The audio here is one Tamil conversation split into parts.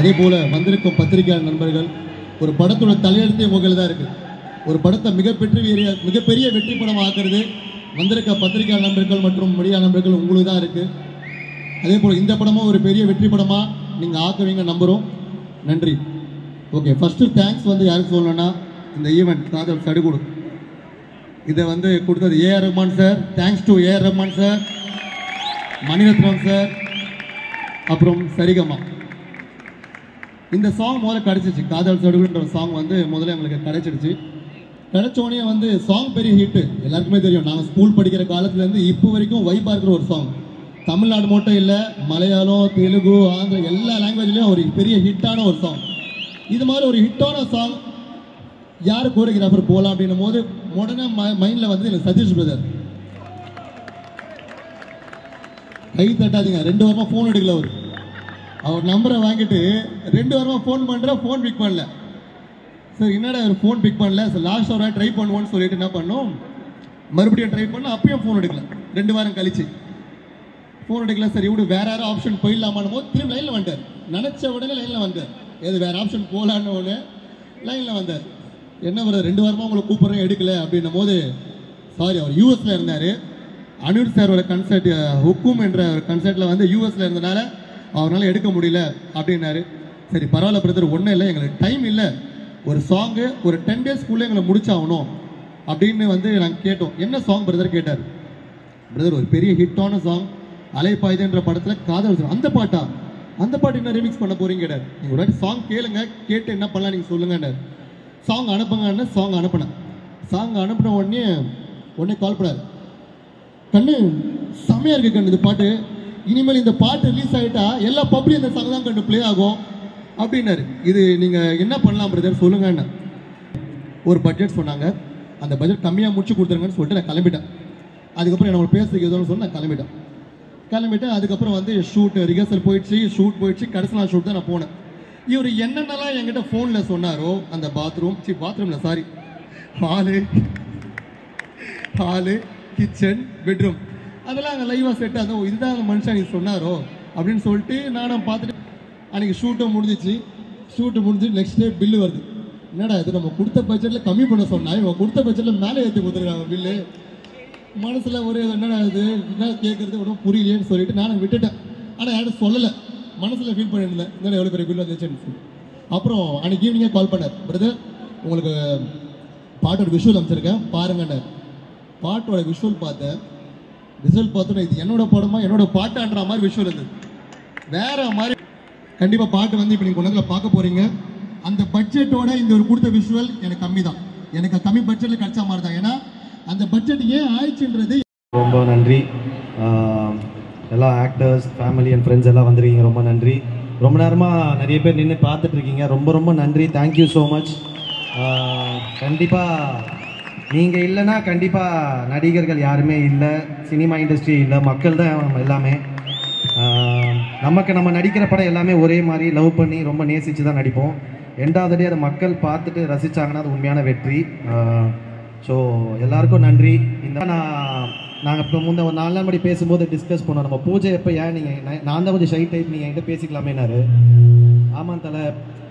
அதே போல் வந்திருக்கும் பத்திரிகையாளர் நண்பர்கள், ஒரு படத்தோட தலையெழுத்தே உங்களில் தான் இருக்குது. ஒரு படத்தை மிகப்பெரிய வெற்றி படம் ஆக்குறது வந்திருக்க பத்திரிகையாளர் நண்பர்கள் மற்றும் மீடியா நண்பர்கள் உங்களுக்கு தான் இருக்குது. அதே போல் இந்த படமும் ஒரு பெரிய வெற்றி படமாக நீங்கள் ஆக்குவீங்க நம்புகிறோம். நன்றி. ஓகே, ஃபஸ்ட்டு தேங்க்ஸ் வந்து யாருக்கு சொல்லணும்னா, இந்த ஈவெண்ட் காதல் சடுகுடு இதை வந்து கொடுத்தது AR Rahman sir. Thanks to AR Rahman sir, Mani Ratnam sir, அப்புறம் சரிகமா. இந்த சாங் முதல்ல கிடச்சிச்சு. காதல் சடுகுன்ற சாங் வந்து முதல்ல எங்களுக்கு கிடச்சிடுச்சு. கிடைச்சோடனே வந்து சாங் பெரிய ஹிட்டு, எல்லாருக்குமே தெரியும். நாங்கள் ஸ்கூல் படிக்கிற காலத்துலேருந்து இப்போ வரைக்கும் வைப்பாக இருக்கிற ஒரு சாங். தமிழ்நாடு மட்டும் இல்லை, மலையாளம், தெலுங்கு, ஆந்திரா எல்லா லாங்குவேஜ்லேயும் ஒரு பெரிய ஹிட்டான ஒரு சாங். இது மாதிரி ஒரு ஹிட்டான சாங் யார் கோரியோகிராஃபர் போகலாம் அப்படின்னும் போது உடனே மைண்டில் வந்து எனக்கு சதீஷ் பிரதர். கை தட்டாதீங்க, 2 வாரமாக ஃபோன் எடுக்கல. அவர் நம்பரை வாங்கிட்டு 2 வாரமாக ஃபோன் பண்ணுற, ஃபோன் பிக் பண்ணல. சார் என்னடா அவர் ஃபோன் பிக் பண்ணல சார், லாஸ்ட் ஹவராக ட்ரை பண்ணுவோன்னு சொல்லிட்டு என்ன பண்ணோம், மறுபடியும் ட்ரை பண்ணோம். அப்பயும் ஃபோன் எடுக்கல. 2 வாரம் கழிச்சு ஃபோன் எடுக்கல. சரி இப்படி வேற யாரும் ஆப்ஷன் போயிடலாமான்னு போது திரும்ப லைனில் வந்துட்டார். நினச்ச உடனே லைனில் வந்தார். எது வேறு ஆப்ஷன் போகலான்னு உடனே லைனில் வந்தார். என்ன வர 2 வாரமாக உங்களை கூப்பிட்றேன் எடுக்கல அப்படின்னும் போது, சாரி அவர் யூஎஸில் இருந்தார். அனிருத் சாரோட கன்சர்ட் ஹுக்கும் என்ற ஒரு கன்சர்ட்டில் வந்து யூஎஸில் இருந்தனால அவரால் எடுக்க முடியல அப்படின்னாரு. சரி பரவாயில்ல பிரதர், ஒன்றும் இல்லை, எங்களுக்கு டைம் இல்லை, ஒரு சாங்கு ஒரு 10 டேஸ்க்குள்ளே எங்களை முடிச்சாகணும் அப்படின்னு வந்து நாங்கள் கேட்டோம். என்ன சாங் பிரதர் கேட்டார். பிரதர் ஒரு பெரிய ஹிட்டான சாங் அலைப்பாயுதுன்ற படத்தில் காதல் சாங், அந்த பாட்டு என்ன ரிமிக்ஸ் பண்ண போறீங்க கேட்டார். நீங்கள் ஒரு வாட்டி சாங் கேளுங்க, கேட்டு என்ன பண்ணலாம் நீங்கள் சொல்லுங்கன்னார். சாங் அனுப்புங்கன்னு சாங் அனுப்பினேன். சாங் அனுப்பின உடனே கால் பண்ணார். கண்ணு செம்மையாக இருக்கு கண்ணு, இந்த பாட்டு இனிமேல் இந்த பாட்டு ரிலீஸ் ஆகிட்டா எல்லா பப்ளியும் இந்த சாங் தான் கண்டு ப்ளே ஆகும் அப்படின்னாரு. இது நீங்கள் என்ன பண்ணலாம் பிரதர் சொல்லுங்கன்னு ஒரு பட்ஜெட் சொன்னாங்க. அந்த பட்ஜெட் கம்மியாக முடிச்சு கொடுத்துருங்கன்னு சொல்லிட்டு நான் கிளம்பிட்டேன். அதுக்கப்புறம் என்ன பேசுறதுக்கு எதுவும் சொல்லி நான் கிளம்பிட்டேன். அதுக்கப்புறம் வந்து ஷூட் ரிஹர்சல் போயிடுச்சு, ஷூட் போயிடுச்சு. கடைசி நாள் ஷூட் தான் நான் போனேன். இவர் என்னென்னலாம் என்கிட்ட ஃபோனில் சொன்னாரோ, அந்த பாத்ரூமில் சாரி ஹாலு, கிச்சன், பெட்ரூம் அதெல்லாம் அங்கே லைவாக செட் ஆகும். இதுதான் அந்த மனுஷன் நீ சொன்னாரோ அப்படின்னு சொல்லிட்டு நானும் பார்த்துட்டு அன்றைக்கி ஷூட்டும் முடிஞ்சிச்சு. நெக்ஸ்ட் டே பில்லு வருது. என்னடா இது, நம்ம கொடுத்த பட்ஜெட்டில் கம்மி பண்ண சொன்னா இவன் கொடுத்த பட்ஜெட்டில் மேலே ஏற்றி கொடுத்துருக்காங்க பில்லு. மனசில் ஒரு என்னடா இது, என்ன கேட்குறது ஒன்றும் புரியலையேன்னு சொல்லிட்டு நானும் விட்டுட்டேன். ஆனால் யாரும் சொல்லலை, மனசில் ஃபீல் பண்ணியிருந்தேன் என்னடா எவ்வளோ பெரிய பில் வந்துச்சுன்னு சொல்லி. அப்புறம் அன்றைக்கி ஈவினிங்கே கால் பண்ணார். பிரதர் உங்களுக்கு பாட்டோட விஷுவல் அமைச்சிருக்கேன் பாருங்கன்னு. பாட்டோட விஷுவல் பார்த்தேன். ரிசல்ட் பார்த்தோன்னா இது என்னோட படமா என்னோட பாட்டான்ற மாதிரி விஷுவல் இருந்தது, வேற மாதிரி. கண்டிப்பாக பாட்டு வந்து இப்போ நீங்கள் கொண்டதில் பார்க்க போகிறீங்க. அந்த பட்ஜெட்டோட இந்த ஒரு கொடுத்த விஷுவல் எனக்கு கம்மி தான், எனக்கு கம்மி பட்ஜெட்டில் கிடைச்ச மாதிரி தான். ஏன்னா அந்த பட்ஜெட் ஏன் ஆயிடுச்சுன்றது. ரொம்ப நன்றி. எல்லா ஆக்டர்ஸ், ஃபேமிலி அண்ட் ஃப்ரெண்ட்ஸ் எல்லாம் வந்துருக்கீங்க, ரொம்ப நன்றி. ரொம்ப நேரமாக நிறைய பேர் நின்று பார்த்துட்ருக்கீங்க, ரொம்ப ரொம்ப நன்றி. Thank you so much. கண்டிப்பாக நீங்கள் இல்லைன்னா கண்டிப்பாக நடிகர்கள் யாருமே இல்லை, சினிமா இண்டஸ்ட்ரி இல்லை, மக்கள் தான் எல்லாமே. நம்ம நடிக்கிற படம் எல்லாமே ஒரே மாதிரி லவ் பண்ணி ரொம்ப நேசித்து தான் நடிப்போம். ரெண்டாவது டே அதை மக்கள் பார்த்துட்டு ரசித்தாங்கன்னா அது உண்மையான வெற்றி. ஸோ எல்லாருக்கும் நன்றி. நாங்கள் இப்போ முன்ன ஒரு 4 நாள் முன்னாடி பேசும்போது டிஸ்கஸ் பண்ணோம், நம்ம பூஜை எப்போ ஏன் நீங்கள் நான் தான் கொஞ்சம் ஷை டைப், நீங்கள் என்கிட்ட பேசிக்கலாமேனாரு. ஆமாம் தலை,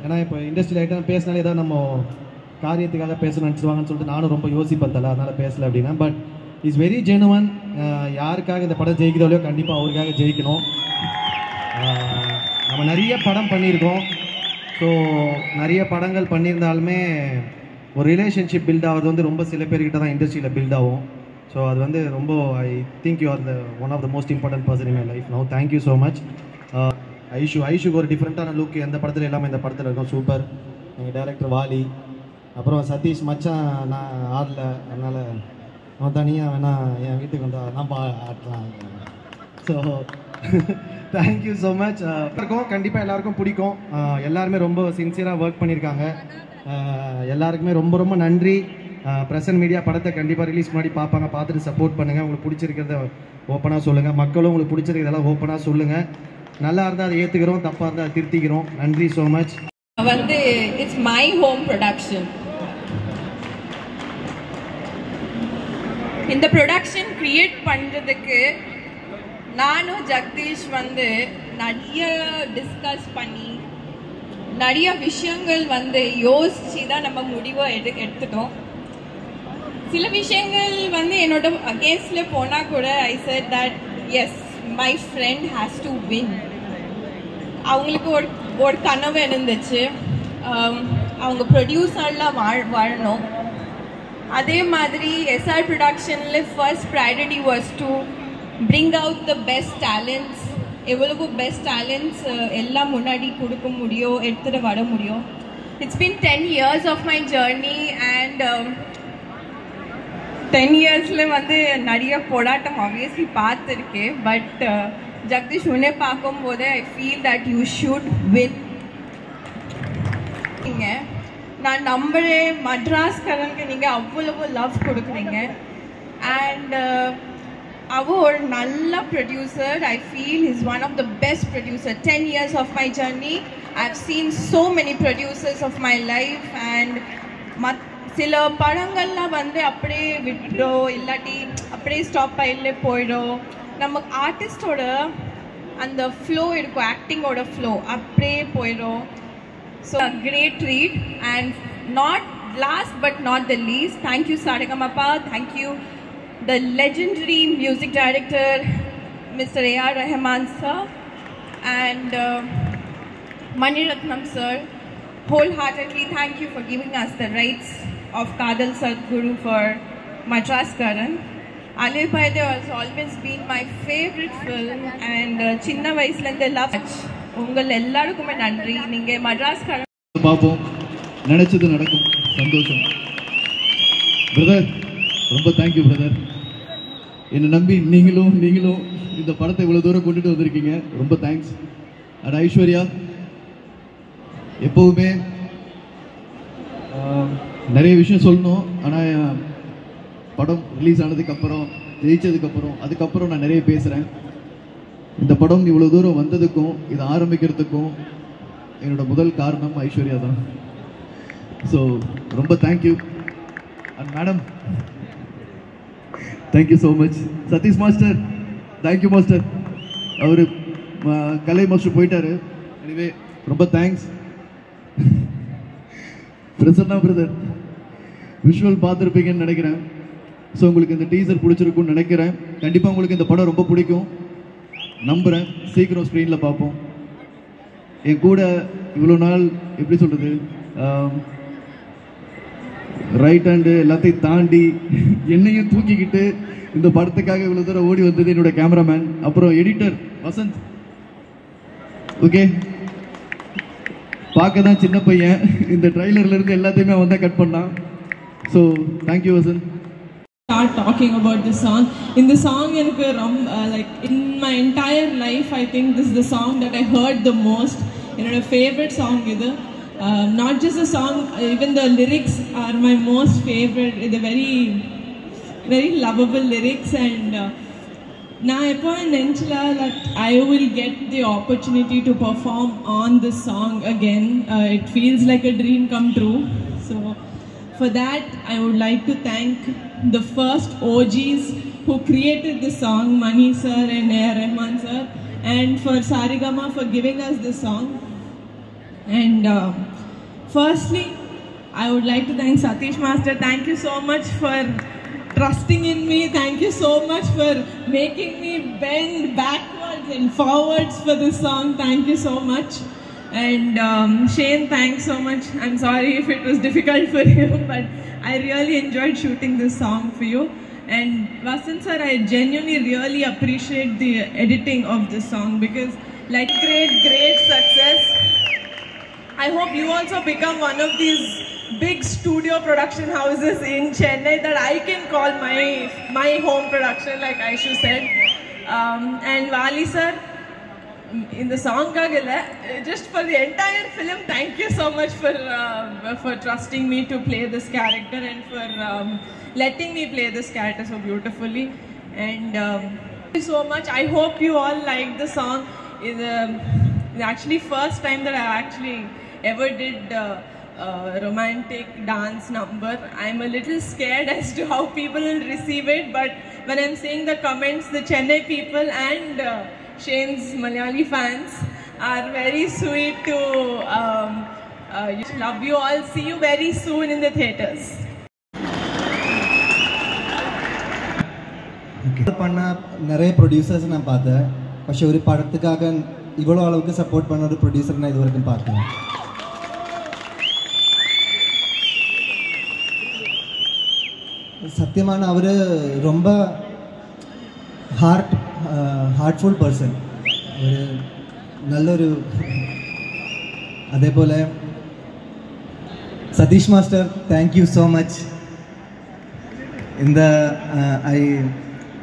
ஏன்னா இப்போ இண்டஸ்ட்ரியில் ஆகிட்டா பேசினாலே ஏதாவது நம்ம காரியத்துக்காக பேசணும்னு நினச்சிடுவாங்கன்னு சொல்லிட்டு நானும் ரொம்ப யோசிப்பேன் தலை, அதனால் பேசலை அப்படின்னா. But is very genuine. யாருக்காக இந்த படம் ஜெயிக்கிறதோ கண்டிப்பாக அவருக்காக ஜெயிக்கணும். நம்ம நிறைய படம் பண்ணியிருக்கோம். ஸோ நிறைய படங்கள் பண்ணியிருந்தாலுமே ஒரு ரிலேஷன்ஷிப் பில்ட் ஆகிறது வந்து ரொம்ப சில பேர்கிட்ட தான் இண்டஸ்ட்ரியில் பில்ட் ஆகும். ஸோ அது வந்து ரொம்ப I think you are the one of the most important person in my life now. Thank you so much. ஐஷுக்கு ஒரு டிஃப்ரெண்ட்டான லுக் எந்த படத்தில் எல்லாமே இந்த படத்தில் இருக்கும், சூப்பர். எங்கள் டைரக்டர் வாலி, அப்புறம் சதீஷ் மச்சான் நான் ஆடல, அதனால் அவன் தனியாக வேணா என் வீட்டுக்கு வந்து நான் ஆட்டலாம். So thank you so much. இருக்கும் கண்டிப்பாக எல்லாருக்கும் பிடிக்கும். எல்லாருமே ரொம்ப சின்சியராக ஒர்க் பண்ணியிருக்காங்க. எல்லாருக்குமே ரொம்ப ரொம்ப நன்றி. பிரசன்ட் மீடியா படத்தை கண்டிப்பாக ரிலீஸ் முன்னாடி பார்ப்பாங்க, பார்த்துட்டு சப்போர்ட் பண்ணுங்கள். உங்களுக்கு பிடிச்சிருக்கிறத ஓப்பனாக சொல்லுங்கள், மக்களும் உங்களுக்கு பிடிச்சிருக்கிறதெல்லாம் ஓப்பனாக சொல்லுங்கள். நல்லா இருந்தால் அதை ஏற்றுக்கிறோம், தப்பாக இருந்தால் அதை திருத்திக்கிறோம். நன்றி ஸோ மச். வந்து இட்ஸ் மை ஹோம் ப்ரொடக்ஷன். இந்த ப்ரொடக்ஷன் கிரியேட் பண்ணுறதுக்கு நானும் ஜெகதீஷ் வந்து நிறைய டிஸ்கஸ் பண்ணி நிறைய விஷயங்கள் வந்து யோசிச்சு தான் நம்ம முடிவை எடுத்துட்டோம். சில விஷயங்கள் வந்து என்னோட அகேன்ஸ்டில் போனால் கூட ஐ set that S my friend has to win. அவங்களுக்கு ஒரு கனவு இருந்துச்சு, அவங்க ப்ரொடியூசர்லாம் வாழணும். அதே மாதிரி எஸ்ஆர் ப்ரொடக்ஷனில் first priority was to bring out the best talents. எவ்வளவு பெஸ்ட் டேலண்ட்ஸ் எல்லாம் முன்னாடி கொடுக்க முடியும், எடுத்துகிட்டு வர முடியும். It's been 10 years of my journey and 10 yearsல வந்து நிறைய போராட்டம் ஆப்வியஸ்லி பார்த்துருக்கேன். பட் ஜெகதீஷ் உன்னை பார்க்கும்போது I feel that you should win. நான் நம்புகிறேன் மட்ராஸ்காரனுக்கு நீங்கள் அவ்வளவு லவ் கொடுக்குறீங்க. அண்ட் அவ ஒரு நல்ல producer. I feel is one of the best producer. 10 years of my journey I have seen so many producers of my life. And சில படங்கள்லாம் வந்து அப்படியே விட்டுடோ இல்லாட்டி அப்படியே ஸ்டாப் ஆகிலே போயிடும். நம்ம ஆர்டிஸ்டோட அந்த ஃப்ளோ இருக்கும், ஆக்டிங்கோட ஃப்ளோ அப்படியே போயிடும். So great treat. And not last but not the least, thank you Saregamapa. Thank you the legendary music director Mr. A.R. Rahman sir and Mani Ratnam sir. Wholeheartedly thank you for giving us the rights of Kadal Sadhguru for Madras Karan. Alir Bhaide has always been my favorite film and chinna vayasla indha love ungal ellarkume nandri. Ninge Madras Karan பாப்போம், நினைச்சது நடக்கும். சந்தோஷம் பிரதர், ரொம்ப தேங்க்யூ பிரதர். என்னை நம்பி நீங்களும் இந்த படத்தை இவ்வளோ தூரம் கொண்டுட்டு வந்திருக்கீங்க, ரொம்ப தேங்க்ஸ். அண்ட் ஐஸ்வர்யா, எப்போவுமே நிறைய விஷயம் சொல்லணும், ஆனால் படம் ரிலீஸ் ஆனதுக்கப்புறம் ஜெயிச்சதுக்கப்புறம் அதுக்கப்புறம் நான் நிறைய பேசுகிறேன். இந்த படம் இவ்வளோ தூரம் வந்ததுக்கும் இதை ஆரம்பிக்கிறதுக்கும் என்னோட முதல் காரணம் ஐஸ்வர்யா தான். ஸோ ரொம்ப thank you. And madam, thank you so much. Satish master, thank you master. அவர் கலை மாஸ்டர் போயிட்டாரு. எனிவே ரொம்ப தேங்க்ஸ். பிரசன்னா பிரதர், விஷுவல் பார்த்துருப்பீங்கன்னு நினைக்கிறேன். ஸோ உங்களுக்கு இந்த டீசர் பிடிச்சிருக்குன்னு நினைக்கிறேன். கண்டிப்பாக உங்களுக்கு இந்த படம் ரொம்ப பிடிக்கும் நம்புகிறேன். சீக்கிரம் ஸ்க்ரீனில் பார்ப்போம். என் கூட இவ்வளோ நாள் எப்படி சொல்கிறது, ரைட் ஹேண்டு எல்லாத்தையும் தாண்டி என்னையும் தூக்கிக்கிட்டு இந்த படத்துக்காக இவ்வளோ தூரம் ஓடி வந்தது என்னோட கேமராமேன், அப்புறம் எடிட்டர் வசந்த். ஓகே, பார்க்க தான் சின்ன பையன், இந்த ட்ரைலர்லேருந்து எல்லாத்தையுமே அவன் தான் கட் பண்ணான். So thank you Vasanth. Start talking about this song. In the song, like in my entire life, I think this is the song that I heard the most. My favorite song is not just the song, even the lyrics are my most favorite. The very, very lovable lyrics. And now that I will get the opportunity to perform on this song again. It feels like a dream come true. So for that, I would like to thank the first OGs who created the song, Mani sir and A.R. Rahman sir, and for Saregama for giving us this song. And firstly, I would like to thank Satish Master. Thank you so much for trusting in me. Thank you so much for making me bend backwards and forwards for this song. Thank you so much. And Shane, thanks so much. I'm sorry if it was difficult for you, but I really enjoyed shooting this song for you. And Vasant sir, I genuinely really appreciate the editing of this song because like great success. I hope you also become one of these big studio production houses in Chennai that I can call my home production, like Aishu said. And Vali sir, in the song just for the entire film, thank you so much for trusting me to play this character and for letting me play this character so beautifully. And thank you so much. I hope you all like the song. It's actually first time that I actually ever did romantic dance number. I'm a little scared as to how people will receive it, but when I'm seeing the comments, the Chennai people and Shane's Malayali fans are very sweet to Love you all. See you very soon in the theaters. பண்ண நிறைய ப்ரொடியூசர்ஸ் நான் பார்த்தேன். പക്ഷെ ஒரு படத்துக்காக இவ்வளோ அளவுக்கு சப்போர்ட் பண்ண ஒரு ப்ரொடியூசர் நான் இது வரைக்கும் பார்த்தேன். சத்தியமான அவர் ரொம்ப ஹார்ட்ஃபுல் பர்சன். ஒரு நல்லொரு അതേപോലെ Satish master, thank you so much. இந்த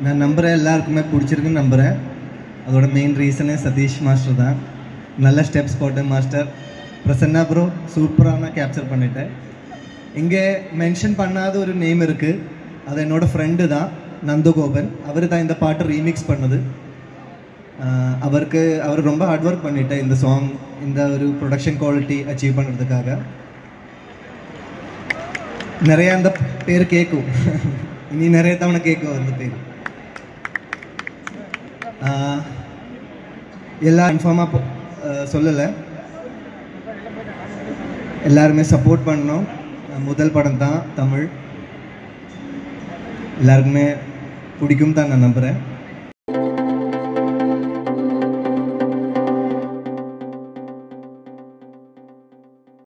நான் நம்புகிறேன் எல்லாருக்குமே பிடிச்சிருக்குன்னு நம்புகிறேன். அதோட மெயின் ரீசனே சதீஷ் மாஸ்டர் தான். நல்ல ஸ்டெப்ஸ் போட்டேன் மாஸ்டர். பிரசன்னா ப்ரோ சூப்பராக கேப்சர் பண்ணிட்டேன். இங்கே மென்ஷன் பண்ணாத ஒரு நேம் இருக்குது, அது என்னோடய ஃப்ரெண்டு தான், நந்தகோபன். அவர் தான் இந்த பாட்டு ரீமிக்ஸ் பண்ணது. அவர் ரொம்ப ஹார்ட் ஒர்க் பண்ணிட்டேன் இந்த சாங், இந்த ஒரு ப்ரொடக்ஷன் குவாலிட்டி அச்சீவ் பண்ணுறதுக்காக. நிறைய அந்த பேர் கேட்கும், இனி நிறைய தவணை கேட்கும் அந்த பேர். எல்லாம் கன்ஃபார்மாக சொல்லலை, எல்லாருமே சப்போர்ட் பண்ணோம். முதல் படம் தான் தமிழ், எல்லாருக்குமே பிடிக்கும் தான் நான் நம்புகிறேன்.